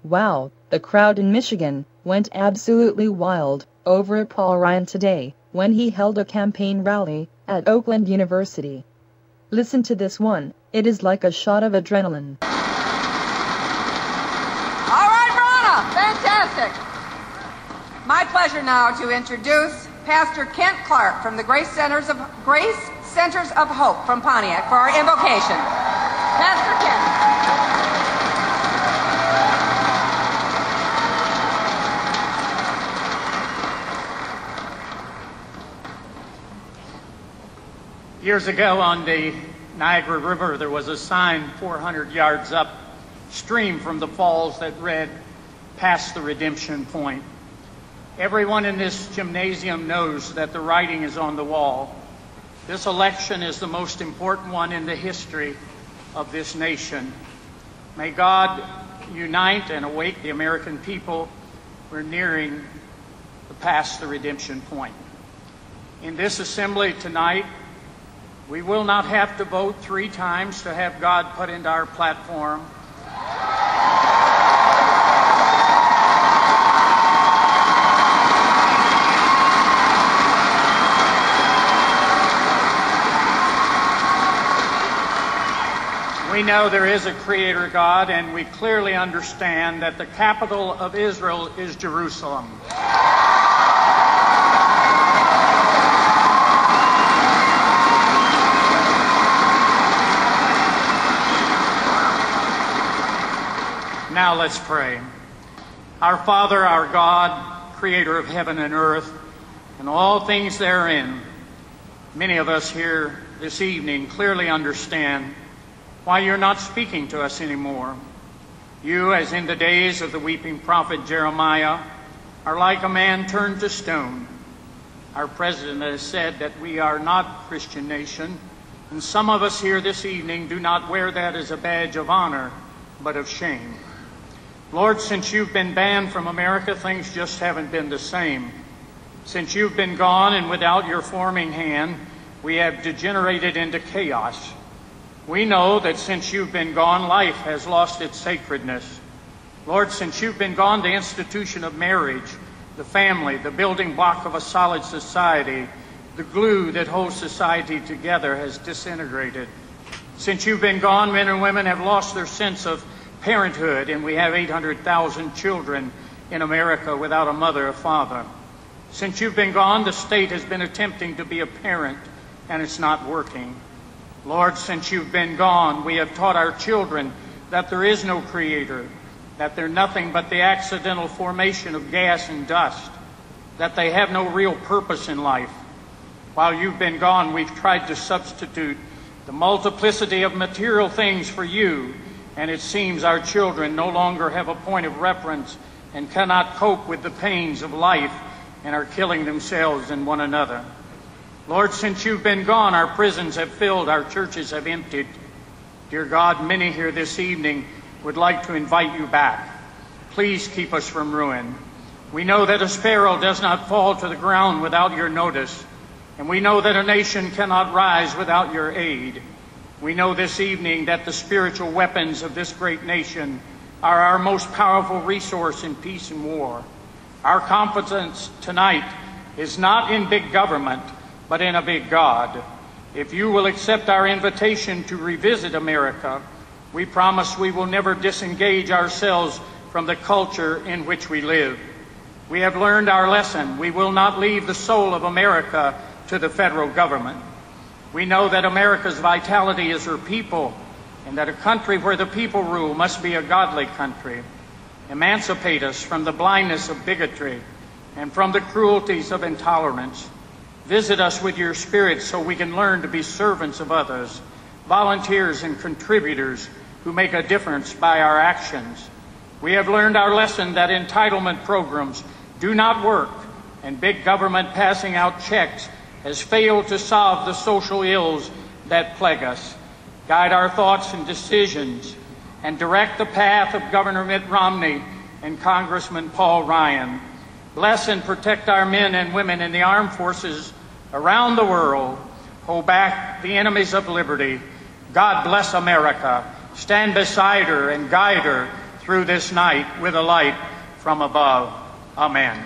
Wow, the crowd in Michigan went absolutely wild over Paul Ryan today when he held a campaign rally at Oakland University. Listen to this one, it is like a shot of adrenaline. All right, Ronna, fantastic. My pleasure now to introduce Pastor Kent Clark from the Grace Centers of Hope from Pontiac for our invocation. Pastor Kent. Years ago on the Niagara River, there was a sign 400 yards upstream from the falls that read, "Past the redemption point." Everyone in this gymnasium knows that the writing is on the wall. This election is the most important one in the history of this nation. May God unite and awake the American people. We're nearing the past the redemption point. In this assembly tonight, we will not have to vote 3 times to have God put into our platform. We know there is a Creator God, and we clearly understand that the capital of Israel is Jerusalem. Now let's pray. Our Father, our God, Creator of heaven and earth, and all things therein, many of us here this evening clearly understand why you're not speaking to us anymore. You, as in the days of the weeping prophet Jeremiah, are like a man turned to stone. Our president has said that we are not a Christian nation, and some of us here this evening do not wear that as a badge of honor, but of shame. Lord, since you've been banned from America, things just haven't been the same. Since you've been gone and without your forming hand, we have degenerated into chaos. We know that since you've been gone, life has lost its sacredness. Lord, since you've been gone, the institution of marriage, the family, the building block of a solid society, the glue that holds society together has disintegrated. Since you've been gone, men and women have lost their sense of parenthood, and we have 800,000 children in America without a mother or father. Since you've been gone, the state has been attempting to be a parent, and it's not working. Lord, since you've been gone, we have taught our children that there is no Creator, that they're nothing but the accidental formation of gas and dust, that they have no real purpose in life. While you've been gone, we've tried to substitute the multiplicity of material things for you, and it seems our children no longer have a point of reference and cannot cope with the pains of life and are killing themselves and one another. Lord, since you've been gone, our prisons have filled, our churches have emptied. Dear God, many here this evening would like to invite you back. Please keep us from ruin. We know that a sparrow does not fall to the ground without your notice, and we know that a nation cannot rise without your aid. We know this evening that the spiritual weapons of this great nation are our most powerful resource in peace and war. Our confidence tonight is not in big government, but in a big God. If you will accept our invitation to revisit America, we promise we will never disengage ourselves from the culture in which we live. We have learned our lesson. We will not leave the soul of America to the federal government. We know that America's vitality is her people, and that a country where the people rule must be a godly country. Emancipate us from the blindness of bigotry and from the cruelties of intolerance. Visit us with your Spirit so we can learn to be servants of others, volunteers and contributors who make a difference by our actions. We have learned our lesson that entitlement programs do not work, and big government passing out checks has failed to solve the social ills that plague us. Guide our thoughts and decisions, and direct the path of Governor Mitt Romney and Congressman Paul Ryan. Bless and protect our men and women in the armed forces around the world. Hold back the enemies of liberty. God bless America. Stand beside her and guide her through this night with a light from above. Amen.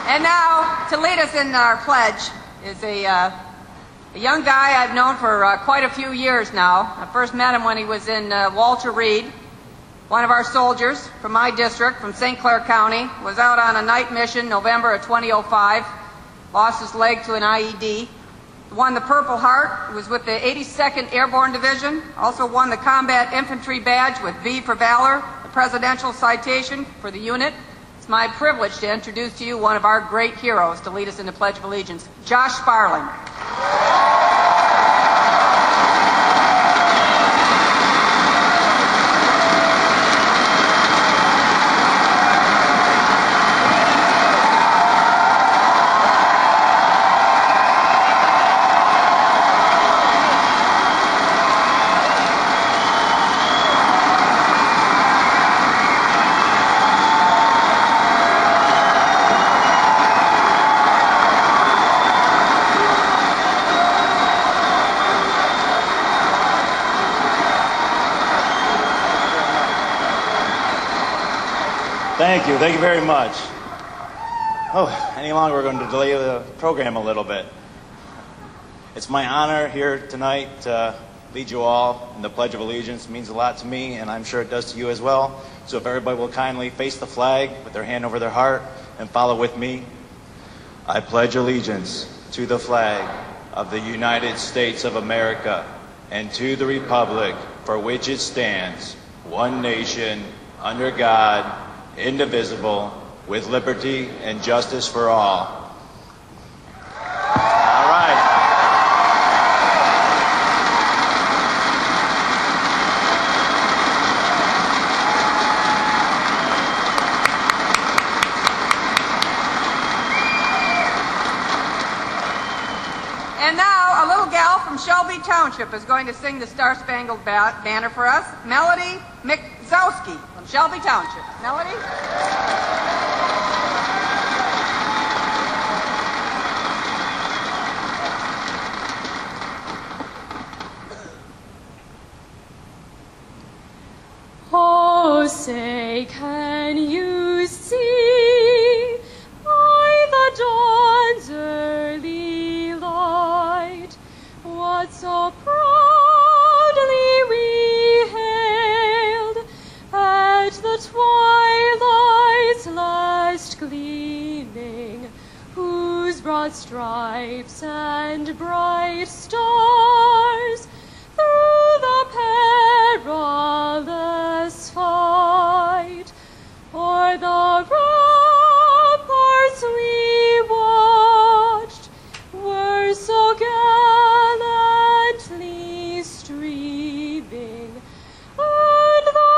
And now, to lead us in our pledge is a young guy I've known for quite a few years now. I first met him when he was in Walter Reed. One of our soldiers from my district, from St. Clair County, was out on a night mission November of 2005, lost his leg to an IED, won the Purple Heart, was with the 82nd Airborne Division, also won the Combat Infantry Badge with V for Valor, the Presidential Citation for the unit. It's my privilege to introduce to you one of our great heroes to lead us in the Pledge of Allegiance, Josh Sparling. Thank you very much. Oh, any longer we're going to delay the program a little bit. It's my honor here tonight to lead you all in the Pledge of Allegiance. It means a lot to me, and I'm sure it does to you as well. So if everybody will kindly face the flag with their hand over their heart and follow with me. I pledge allegiance to the flag of the United States of America and to the republic for which it stands, one nation, under God, indivisible, with liberty and justice for all. All right. And now, a little gal from Shelby Township is going to sing the Star Spangled Banner for us, Melody McZowski from Shelby Township. Melody? Oh, say, can you see by the dawn's early light what so proudly we hailed at the twilight's last gleaming, whose broad stripes and bright stars through the perilous fight o'er the ramparts we watched were so gallantly streaming, and the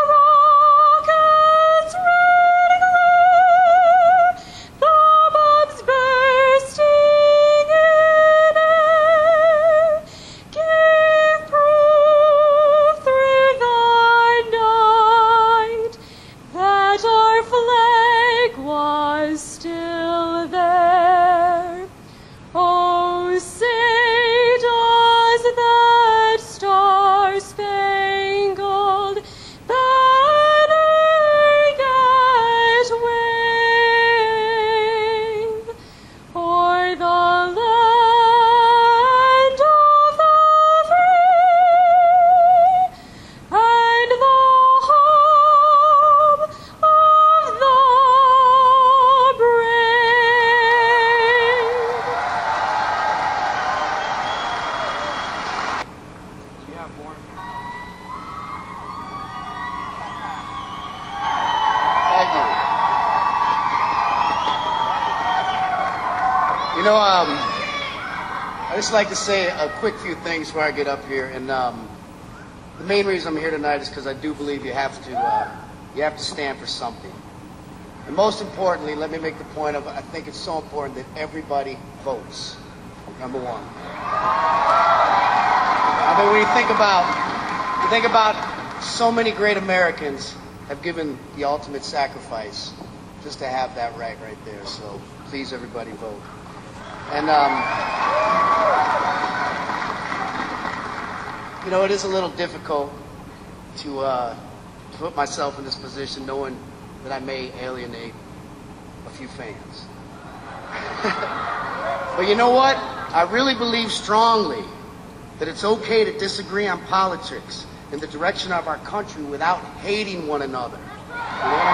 rockets' red glare, the bombs bursting in air, gave proof through the night that our flag was still there. Oh, say does that star-spangled banner yet wave o'er the land of the free and the home of the brave? Thank you. You know, I just like to say a quick few things before I get up here. And the main reason I'm here tonight is because I do believe you have to stand for something. And most importantly, let me make the point of, I think it's so important that everybody votes. Number one. I mean, when you think about You think about so many great Americans have given the ultimate sacrifice just to have that right there. So please, everybody, vote. And, you know, it is a little difficult to put myself in this position knowing that I may alienate a few fans. But you know what? I really believe strongly that it's okay to disagree on politics and the direction of our country without hating one another. You know what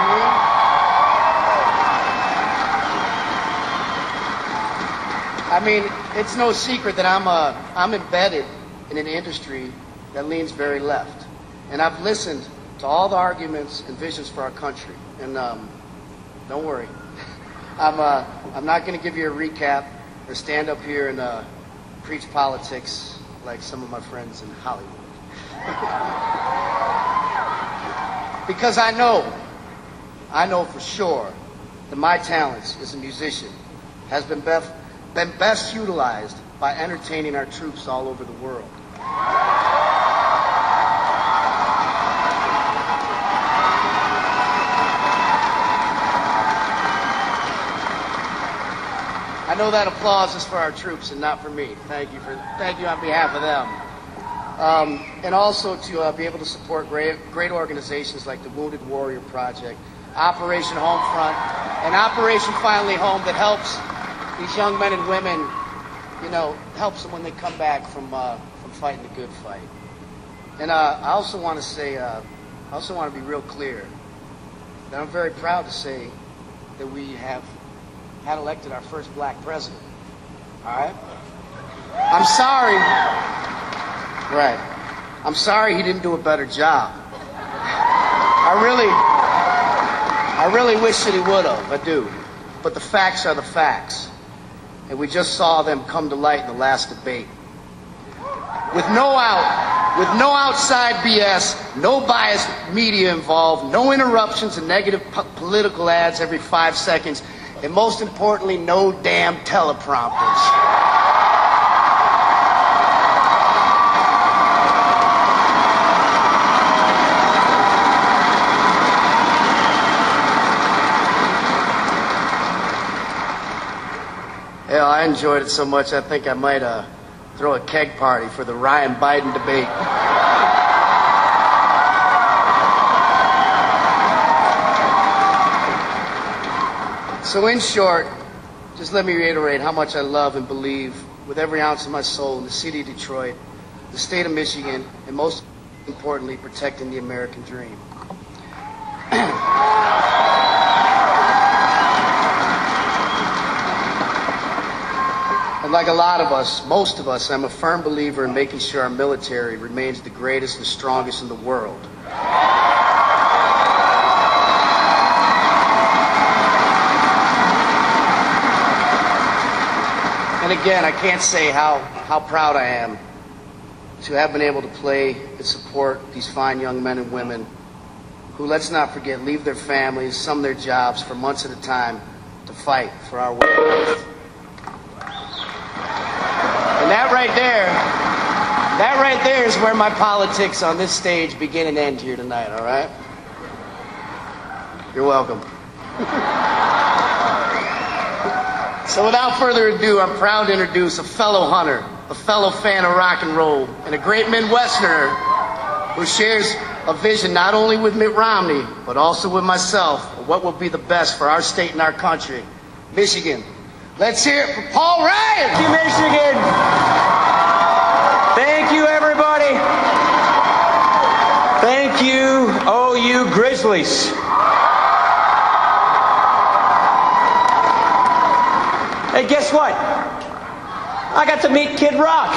I mean? I mean, it's no secret that I'm embedded in an industry that leans very left. And I've listened to all the arguments and visions for our country. And don't worry, I'm not going to give you a recap or stand up here and preach politics like some of my friends in Hollywood. Because I know for sure that my talents as a musician has been best utilized by entertaining our troops all over the world. I know that applause is for our troops and not for me. Thank you on behalf of them. And also to be able to support great organizations like the Wounded Warrior Project, Operation Homefront, and Operation Finally Home that helps these young men and women, you know, helps them when they come back from fighting the good fight. And I also want to say, I also want to be real clear that I'm very proud to say that we have had elected our first black president. All right? I'm sorry. Right. I'm sorry he didn't do a better job. I really wish that he would have. I do. But the facts are the facts. And we just saw them come to light in the last debate. With no outside BS, no biased media involved, no interruptions and negative political ads every 5 seconds, and most importantly, no damn teleprompters. Hell, I enjoyed it so much I think I might throw a keg party for the Ryan-Biden debate. So in short, just let me reiterate how much I love and believe with every ounce of my soul in the city of Detroit, the state of Michigan, and most importantly, protecting the American dream. And like a lot of us, most of us, I'm a firm believer in making sure our military remains the greatest and strongest in the world. And again, I can't say how proud I am to have been able to play and support these fine young men and women who, let's not forget, leave their families, some their jobs for months at a time to fight for our way of life. And that right there is where my politics on this stage begin and end here tonight, all right? You're welcome. So without further ado, I'm proud to introduce a fellow hunter, a fellow fan of rock and roll, and a great Midwesterner who shares a vision not only with Mitt Romney, but also with myself of what will be the best for our state and our country, Michigan. Let's hear it for Paul Ryan! Thank you, Michigan! Thank you, everybody! Thank you, OU Grizzlies. Hey, guess what? I got to meet Kid Rock.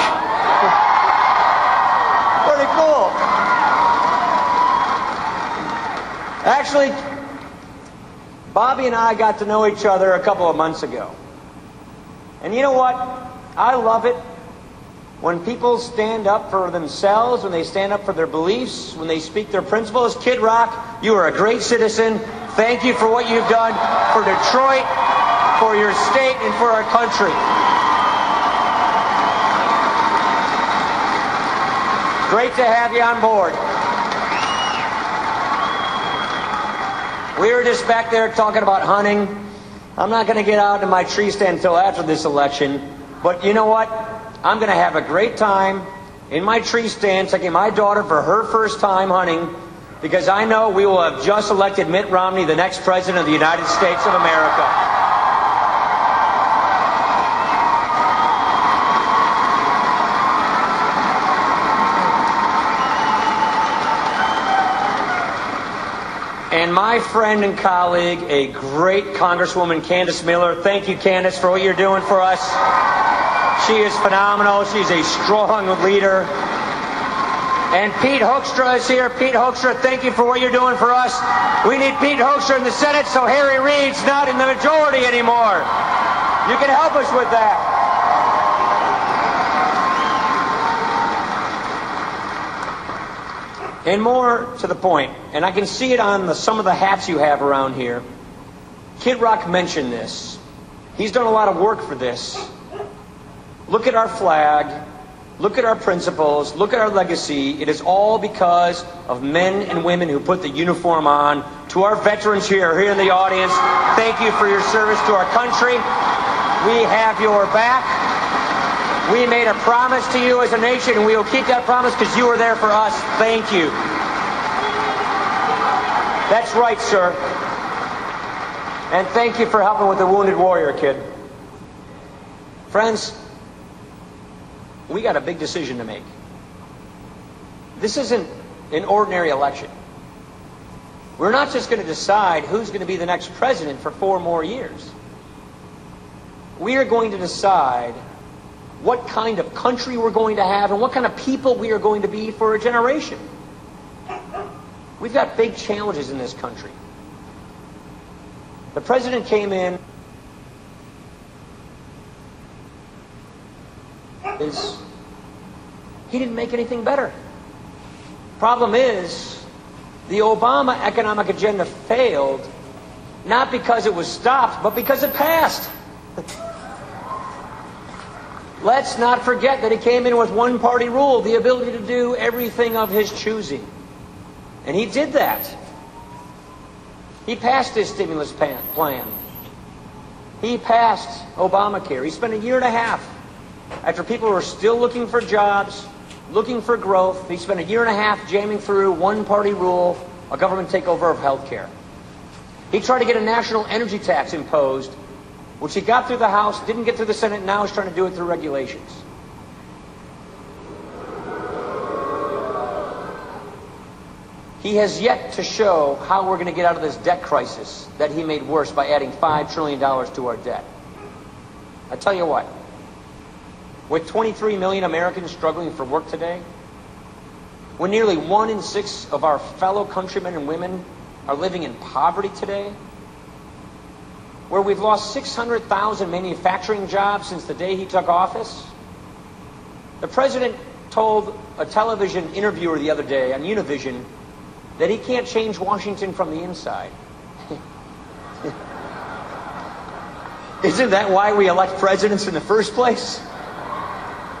Pretty cool. Actually, Bobby and I got to know each other a couple of months ago. And you know what? I love it when people stand up for themselves, when they stand up for their beliefs, when they speak their principles. Kid Rock, you are a great citizen. Thank you for what you've done for Detroit, for your state, and for our country. Great to have you on board. We were just back there talking about hunting. I'm not going to get out in my tree stand until after this election. But you know what? I'm going to have a great time in my tree stand taking my daughter for her first time hunting, because I know we will have just elected Mitt Romney the next president of the United States of America. And my friend and colleague, a great Congresswoman, Candace Miller. Thank you, Candace, for what you're doing for us. She is phenomenal. She's a strong leader. And Pete Hoekstra is here. Pete Hoekstra, thank you for what you're doing for us. We need Pete Hoekstra in the Senate so Harry Reid's not in the majority anymore. You can help us with that. And more to the point, and I can see it on some of the hats you have around here. Kid Rock mentioned this. He's done a lot of work for this. Look at our flag. Look at our principles. Look at our legacy. It is all because of men and women who put the uniform on. To our veterans here in the audience, thank you for your service to our country. We have your back. We made a promise to you as a nation, and we will keep that promise because you were there for us. Thank you. That's right, sir. And thank you for helping with the Wounded Warrior, kid. Friends, we got a big decision to make. This isn't an ordinary election. We're not just going to decide who's going to be the next president for 4 more years. We are going to decide what kind of country we're going to have and what kind of people we are going to be for a generation. We've got big challenges in this country. The president came in. He didn't make anything better. Problem is, the Obama economic agenda failed, not because it was stopped, but because it passed. Let's not forget that he came in with one-party rule, the ability to do everything of his choosing. And he did that. He passed his stimulus plan. He passed Obamacare. He spent 1.5 years after people were still looking for jobs, looking for growth. He spent 1.5 years jamming through one-party rule, a government takeover of health care. He tried to get a national energy tax imposed, which he got through the House, didn't get through the Senate, now he's trying to do it through regulations. He has yet to show how we're going to get out of this debt crisis that he made worse by adding $5 trillion to our debt. I tell you what, with 23 million Americans struggling for work today, when nearly 1 in 6 of our fellow countrymen and women are living in poverty today, where we've lost 600,000 manufacturing jobs since the day he took office, the president told a television interviewer the other day on Univision that he can't change Washington from the inside. Isn't that why we elect presidents in the first place?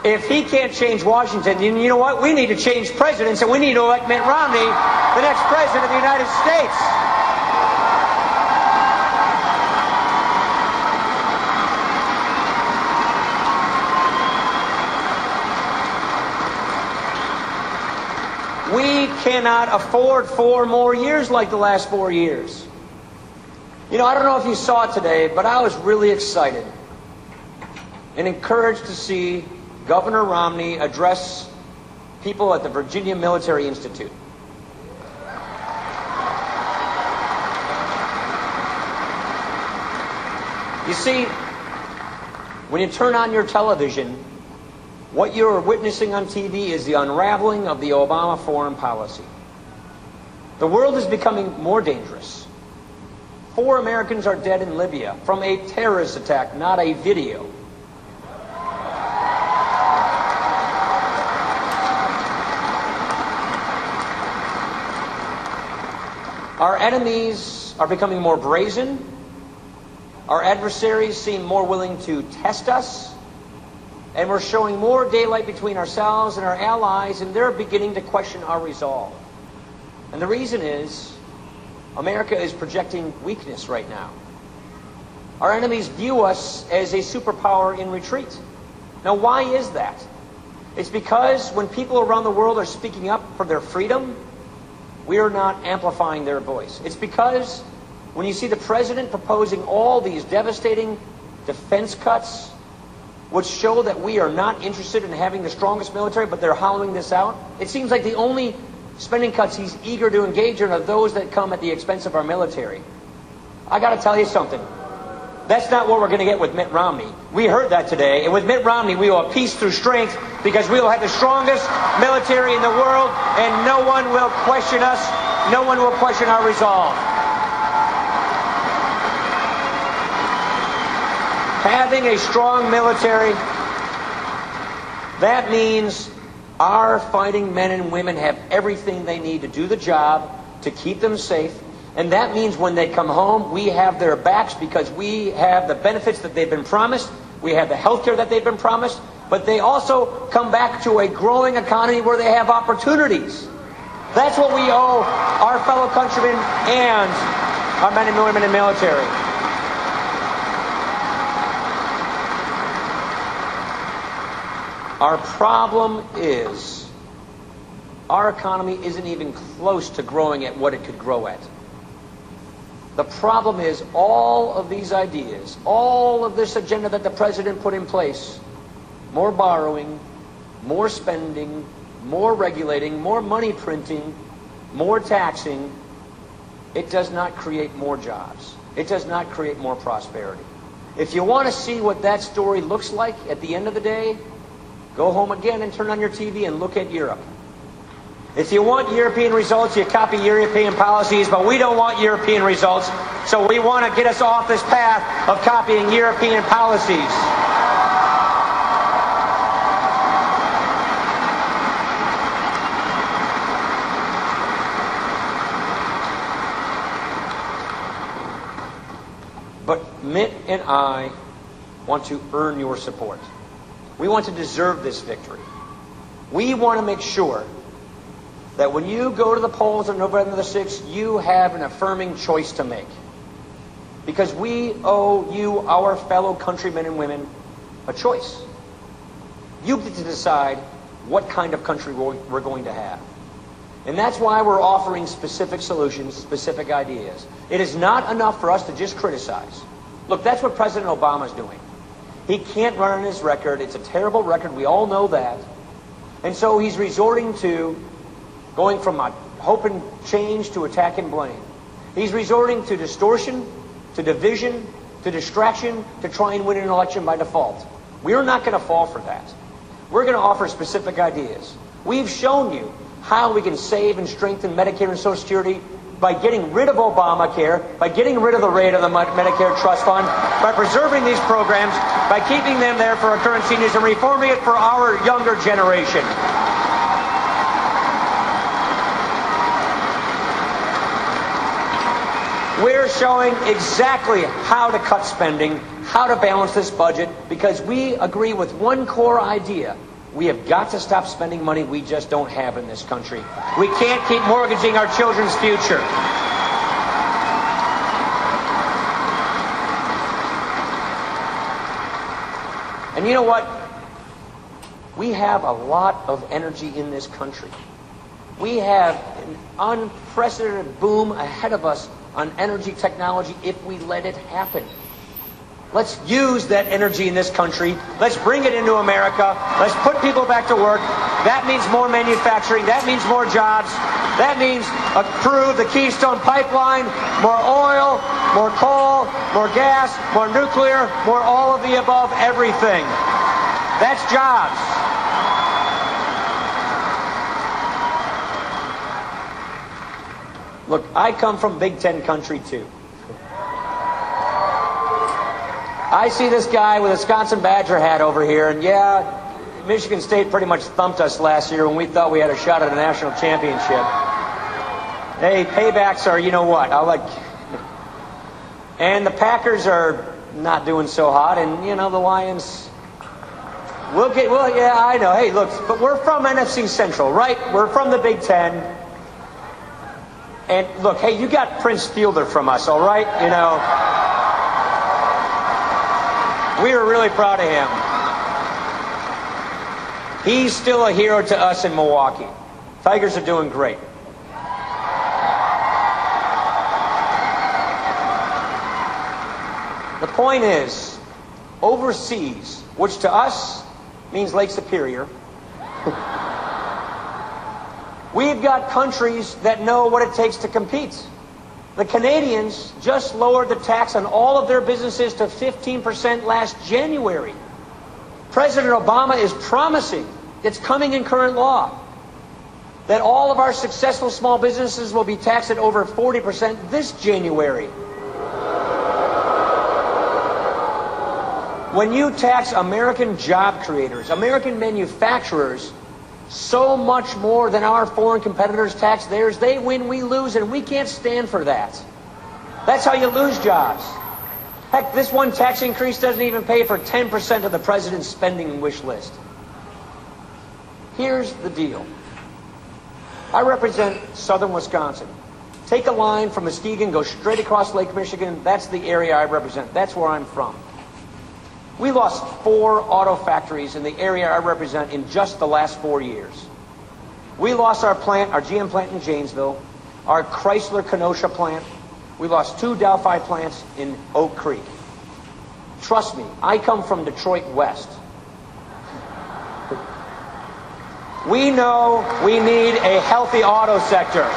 If he can't change Washington, then you know what? We need to change presidents, and we need to elect Mitt Romney the next president of the United States. We cannot afford 4 more years like the last 4 years. You know, I don't know if you saw it today, but I was really excited and encouraged to see Governor Romney address people at the Virginia Military Institute. You see, when you turn on your television, what you're witnessing on TV is the unraveling of the Obama foreign policy. The world is becoming more dangerous. 4 Americans are dead in Libya from a terrorist attack, not a video. Our enemies are becoming more brazen. Our adversaries seem more willing to test us. And we're showing more daylight between ourselves and our allies, and they're beginning to question our resolve. And the reason is, America is projecting weakness right now. Our enemies view us as a superpower in retreat. Now, why is that? It's because when people around the world are speaking up for their freedom, we are not amplifying their voice. It's because when you see the president proposing all these devastating defense cuts, which show that we are not interested in having the strongest military, but they're hollowing this out, it seems like the only spending cuts he's eager to engage in are those that come at the expense of our military. I got to tell you something. That's not what we're going to get with Mitt Romney. We heard that today. And with Mitt Romney, we will have peace through strength because we will have the strongest military in the world, and no one will question us. No one will question our resolve. Having a strong military, that means our fighting men and women have everything they need to do the job, to keep them safe. And that means when they come home, we have their backs because we have the benefits that they've been promised. We have the health care that they've been promised. But they also come back to a growing economy where they have opportunities. That's what we owe our fellow countrymen and our men and women in the military. Our problem is our economy isn't even close to growing at what it could grow at. The problem is all of these ideas, all of this agenda that the president put in place, more borrowing, more spending, more regulating, more money printing, more taxing, it does not create more jobs. It does not create more prosperity. If you want to see what that story looks like at the end of the day, go home again and turn on your TV and look at Europe. If you want European results, you copy European policies, but we don't want European results, so we want to get us off this path of copying European policies. But Mitt and I want to earn your support. We want to deserve this victory. We want to make sure that when you go to the polls on November the 6th, you have an affirming choice to make. Because we owe you, our fellow countrymen and women, a choice. You get to decide what kind of country we're going to have. And that's why we're offering specific solutions, specific ideas. It is not enough for us to just criticize. Look, that's what President Obama's doing. He can't run on his record. It's a terrible record. We all know that. And so he's resorting to going from a hope and change to attack and blame. He's resorting to distortion, to division, to distraction, to try and win an election by default. We're not going to fall for that. We're going to offer specific ideas. We've shown you how we can save and strengthen Medicare and Social Security by getting rid of Obamacare, by getting rid of the rate of the Medicare Trust Fund, by preserving these programs, by keeping them there for our current seniors and reforming it for our younger generation. We're showing exactly how to cut spending, how to balance this budget, because we agree with one core idea. We have got to stop spending money we just don't have in this country. We can't keep mortgaging our children's future. And you know what? We have a lot of energy in this country. We have an unprecedented boom ahead of us on energy technology if we let it happen. Let's use that energy in this country. Let's bring it into America. Let's put people back to work. That means more manufacturing. That means more jobs. That means approve the Keystone Pipeline, more oil, more coal, more gas, more nuclear, more all of the above, everything. That's jobs. Look, I come from Big Ten country too. I see this guy with a Wisconsin Badger hat over here, and yeah, Michigan State pretty much thumped us last year when we thought we had a shot at a national championship. Hey, paybacks are, you know what, and the Packers are not doing so hot, and, you know, the Lions, Well, yeah, I know. Hey, look, but we're from NFC Central, right? We're from the Big Ten. And look, hey, you got Prince Fielder from us, all right? You know, we are really proud of him. He's still a hero to us in Milwaukee. Tigers are doing great. The point is, overseas, which to us means Lake Superior, we've got countries that know what it takes to compete. The Canadians just lowered the tax on all of their businesses to 15% last January. President Obama is promising, it's coming in current law, that all of our successful small businesses will be taxed at over 40% this January. When you tax American job creators, American manufacturers, so much more than our foreign competitors tax theirs, they win, we lose, and we can't stand for that. That's how you lose jobs. Heck, this one tax increase doesn't even pay for 10% of the president's spending wish list. Here's the deal. I represent southern Wisconsin. Take a line from Muskegon, go straight across Lake Michigan. That's the area I represent. That's where I'm from. We lost 4 auto factories in the area I represent in just the last 4 years. We lost our plant, our GM plant in Janesville, our Chrysler Kenosha plant. We lost 2 Delphi plants in Oak Creek. Trust me, I come from Detroit West. We know we need a healthy auto sector.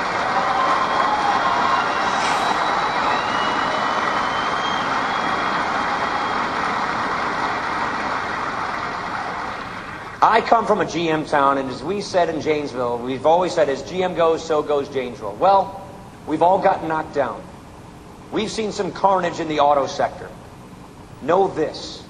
I come from a GM town, and as we said in Janesville, we've always said, as GM goes, so goes Janesville. Well, we've all gotten knocked down. We've seen some carnage in the auto sector. Know this.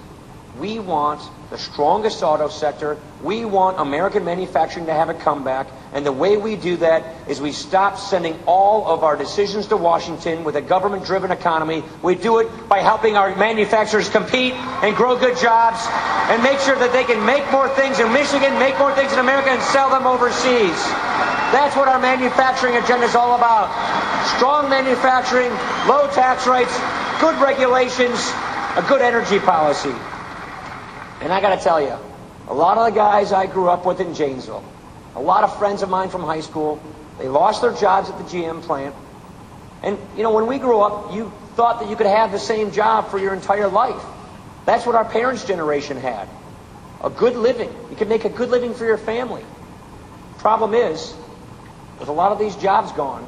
We want the strongest auto sector. We want American manufacturing to have a comeback. And the way we do that is we stop sending all of our decisions to Washington with a government-driven economy. We do it by helping our manufacturers compete and grow good jobs and make sure that they can make more things in Michigan, make more things in America, and sell them overseas. That's what our manufacturing agenda is all about. Strong manufacturing, low tax rates, good regulations, a good energy policy. And I got to tell you, a lot of the guys I grew up with in Janesville, a lot of friends of mine from high school, they lost their jobs at the GM plant. And, you know, when we grew up, you thought that you could have the same job for your entire life. That's what our parents' generation had. A good living. You could make a good living for your family. Problem is, with a lot of these jobs gone,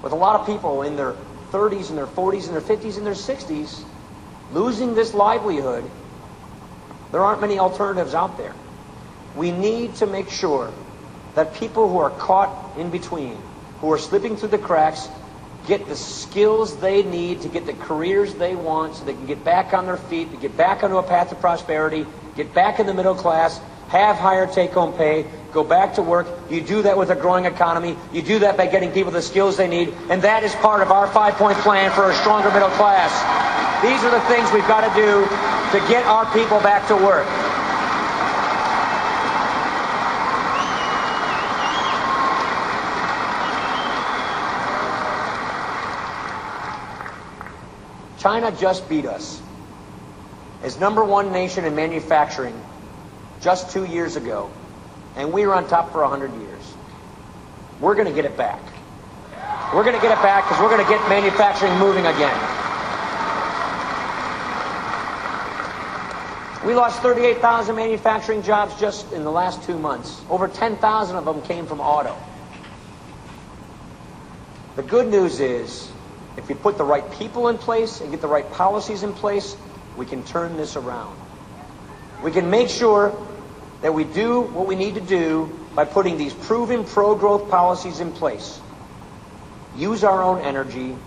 with a lot of people in their 30s and their 40s and their 50s and their 60s losing this livelihood, there aren't many alternatives out there. We need to make sure that people who are caught in between, who are slipping through the cracks, get the skills they need to get the careers they want so they can get back on their feet, to get back onto a path of prosperity, get back in the middle class, have higher take-home pay, go back to work. You do that with a growing economy. You do that by getting people the skills they need. And that is part of our 5-point plan for a stronger middle class. These are the things we've got to do to get our people back to work. China just beat us as #1 nation in manufacturing just 2 years ago, and we were on top for 100 years. We're going to get it back. We're going to get it back because we're going to get manufacturing moving again. We lost 38,000 manufacturing jobs just in the last 2 months. Over 10,000 of them came from auto. The good news is, if we put the right people in place and get the right policies in place, we can turn this around. We can make sure that we do what we need to do by putting these proven pro-growth policies in place. Use our own energy,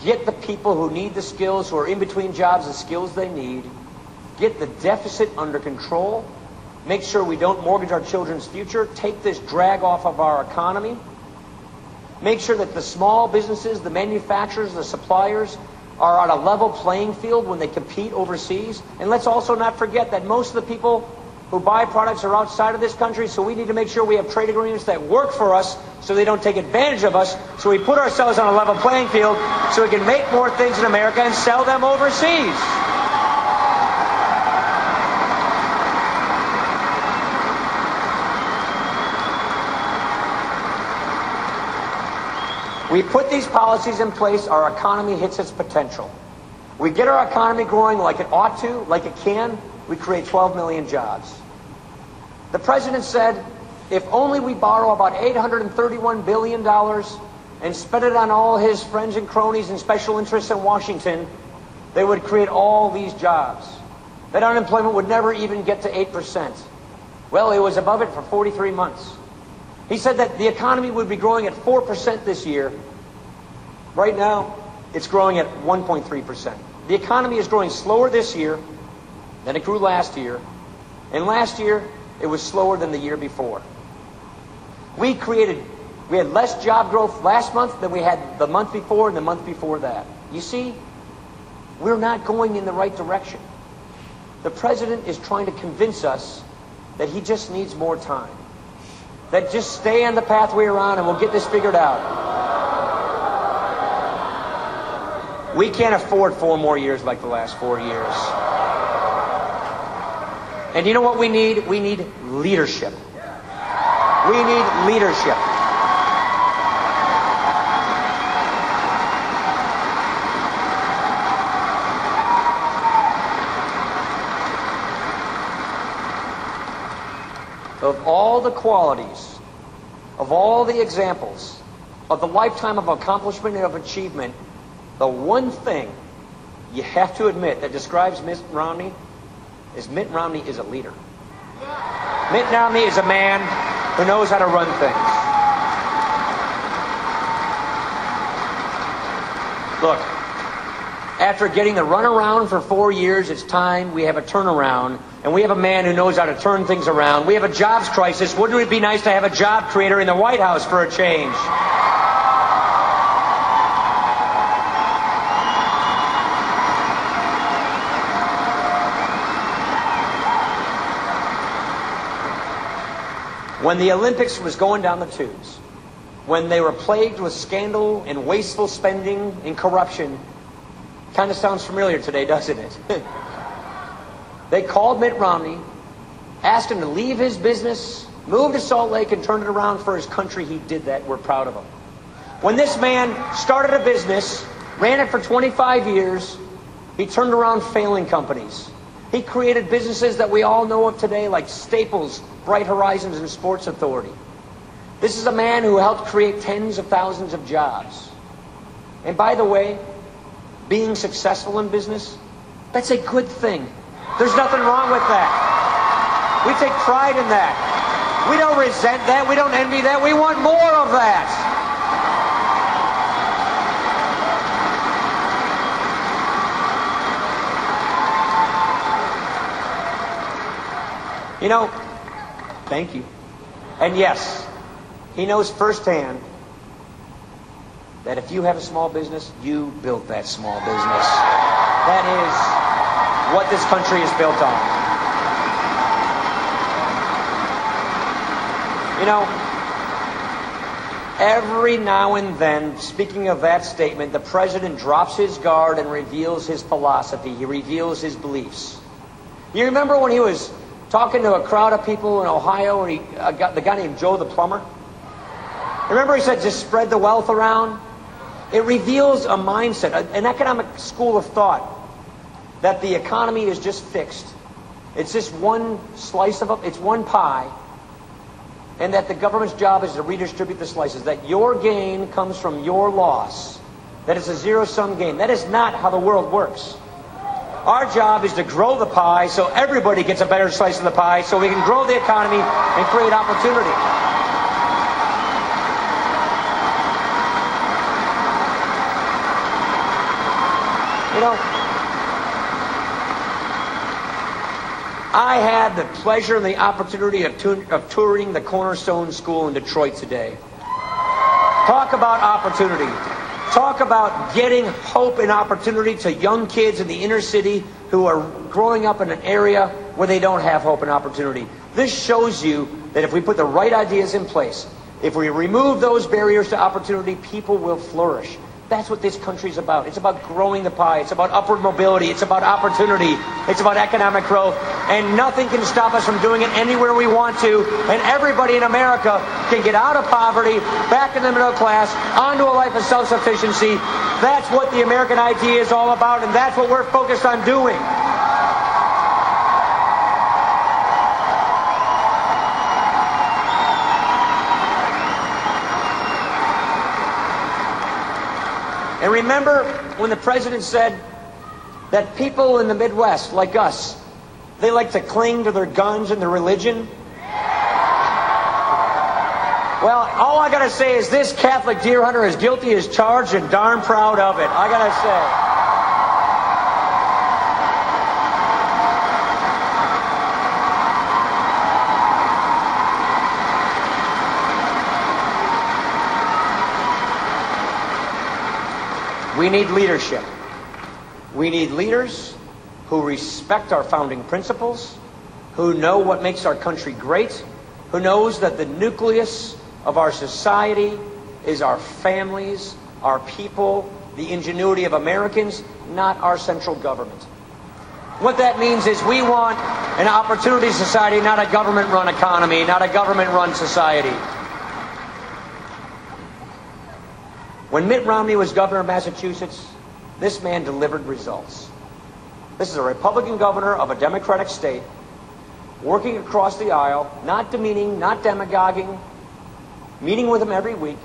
get the people who need the skills, who are in between jobs, the skills they need, get the deficit under control, make sure we don't mortgage our children's future, take this drag off of our economy, make sure that the small businesses, the manufacturers, the suppliers are on a level playing field when they compete overseas. And let's also not forget that most of the people who buy products are outside of this country, so we need to make sure we have trade agreements that work for us so they don't take advantage of us, so we put ourselves on a level playing field so we can make more things in America and sell them overseas. We put these policies in place, our economy hits its potential. We get our economy growing like it ought to, like it can, we create 12 million jobs. The president said, if only we borrow about $831 billion and spend it on all his friends and cronies and special interests in Washington, they would create all these jobs. That unemployment would never even get to 8%. Well, it was above it for 43 months. He said that the economy would be growing at 4% this year. Right now, it's growing at 1.3%. The economy is growing slower this year than it grew last year. And last year, it was slower than the year before. We had less job growth last month than we had the month before and the month before that. You see, we're not going in the right direction. The president is trying to convince us that he just needs more time. That just stay on the path we're on and we'll get this figured out. We can't afford 4 more years like the last 4 years. And you know what we need? We need leadership. We need leadership. Of all the qualities, of all the examples, of the lifetime of accomplishment and of achievement, the one thing you have to admit that describes Mitt Romney is Mitt Romney is a leader. Mitt Romney is a man who knows how to run things. Look, after getting the runaround for 4 years, it's time we have a turnaround, and we have a man who knows how to turn things around. We have a jobs crisis. Wouldn't it be nice to have a job creator in the White House for a change? When the Olympics was going down the tubes, when they were plagued with scandal and wasteful spending and corruption, kind of sounds familiar today, doesn't it? They called Mitt Romney, asked him to leave his business, move to Salt Lake and turn it around for his country. He did that. We're proud of him. When this man started a business, ran it for 25 years, he turned around failing companies. He created businesses that we all know of today like Staples, Bright Horizons, and Sports Authority. This is a man who helped create tens of thousands of jobs. And by the way, being successful in business, that's a good thing. There's nothing wrong with that. We take pride in that. We don't resent that. We don't envy that. We want more of that. You know, thank you. And yes, he knows firsthand that if you have a small business, you built that small business. That is what this country is built on. You know, every now and then, speaking of that statement, the president drops his guard and reveals his philosophy. He reveals his beliefs. You remember when he was talking to a crowd of people in Ohio, and the guy named Joe the plumber? Remember he said, just spread the wealth around? It reveals a mindset, an economic school of thought, that the economy is just fixed. It's just one slice of it, it's one pie, and that the government's job is to redistribute the slices, that your gain comes from your loss, that it's a zero-sum game. That is not how the world works. Our job is to grow the pie so everybody gets a better slice of the pie so we can grow the economy and create opportunity. You know, I had the pleasure and the opportunity of touring the Cornerstone School in Detroit today. Talk about opportunity. Talk about getting hope and opportunity to young kids in the inner city who are growing up in an area where they don't have hope and opportunity. This shows you that if we put the right ideas in place, if we remove those barriers to opportunity, people will flourish. That's what this country's about. It's about growing the pie. It's about upward mobility. It's about opportunity. It's about economic growth. And nothing can stop us from doing it anywhere we want to. And everybody in America can get out of poverty, back in the middle class, onto a life of self-sufficiency. That's what the American idea is all about, and that's what we're focused on doing. And remember when the president said that people in the Midwest, like us, they like to cling to their guns and their religion? Well, all I gotta say is this Catholic deer hunter is guilty as charged and darn proud of it. I gotta say. We need leadership. We need leaders who respect our founding principles, who know what makes our country great, who knows that the nucleus of our society is our families, our people, the ingenuity of Americans, not our central government. What that means is we want an opportunity society, not a government-run economy, not a government-run society. When Mitt Romney was governor of Massachusetts, this man delivered results. This is a Republican governor of a Democratic state, working across the aisle, not demeaning, not demagoguing, meeting with him every week.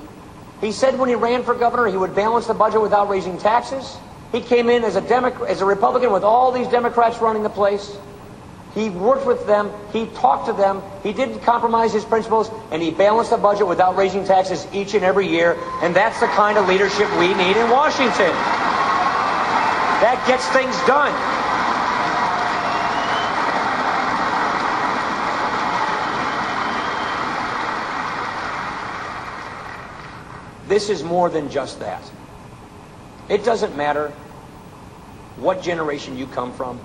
He said when he ran for governor, he would balance the budget without raising taxes. He came in as a Republican with all these Democrats running the place. He worked with them, he talked to them, he didn't compromise his principles, and he balanced the budget without raising taxes each and every year. And that's the kind of leadership we need in Washington. That gets things done. This is more than just that. It doesn't matter what generation you come from.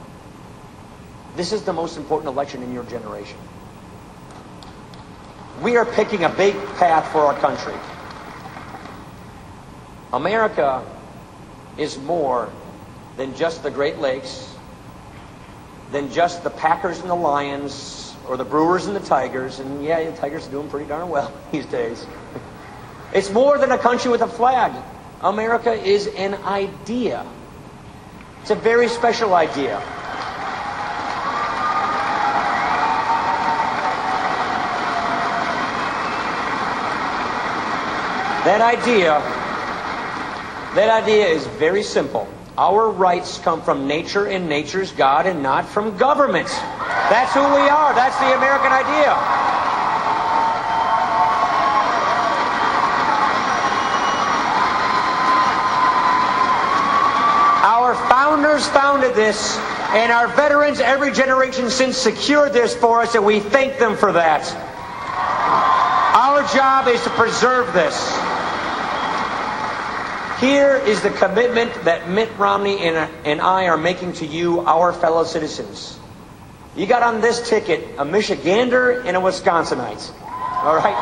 This is the most important election in your generation. We are picking a big path for our country. America is more than just the Great Lakes, than just the Packers and the Lions, or the Brewers and the Tigers. And yeah, the Tigers are doing pretty darn well these days. It's more than a country with a flag. America is an idea. It's a very special idea. That idea is very simple. Our rights come from nature and nature's God and not from government. That's who we are. That's the American idea. Our founders founded this, and our veterans every generation since secured this for us, and we thank them for that. Our job is to preserve this. Here is the commitment that Mitt Romney and I are making to you, our fellow citizens. You got on this ticket a Michigander and a Wisconsinite. All right?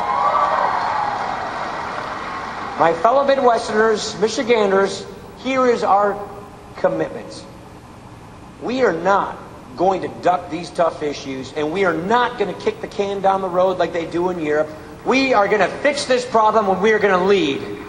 My fellow Midwesterners, Michiganders, here is our commitment. We are not going to duck these tough issues, and we are not going to kick the can down the road like they do in Europe. We are going to fix this problem, and we are going to lead.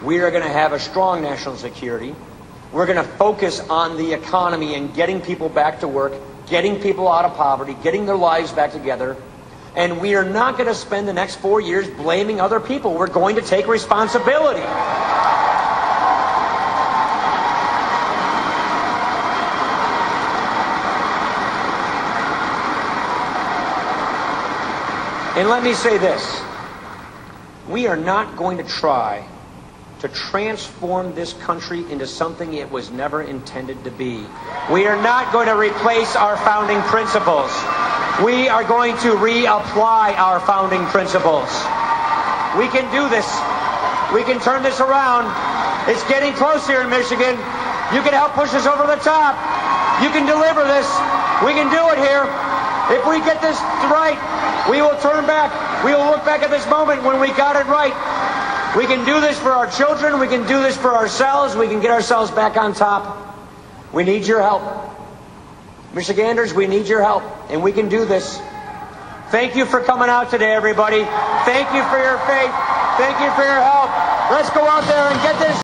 We are going to have a strong national security. We're going to focus on the economy and getting people back to work, getting people out of poverty, getting their lives back together. And we are not going to spend the next 4 years blaming other people. We're going to take responsibility. And let me say this. We are not going to try to transform this country into something it was never intended to be. We are not going to replace our founding principles. We are going to reapply our founding principles. We can do this. We can turn this around. It's getting close here in Michigan. You can help push us over the top. You can deliver this. We can do it here. If we get this right, we will turn back. We will look back at this moment when we got it right. We can do this for our children. We can do this for ourselves. We can get ourselves back on top. We need your help. Michiganders, we need your help, and we can do this. Thank you for coming out today, everybody. Thank you for your faith. Thank you for your help. Let's go out there and get this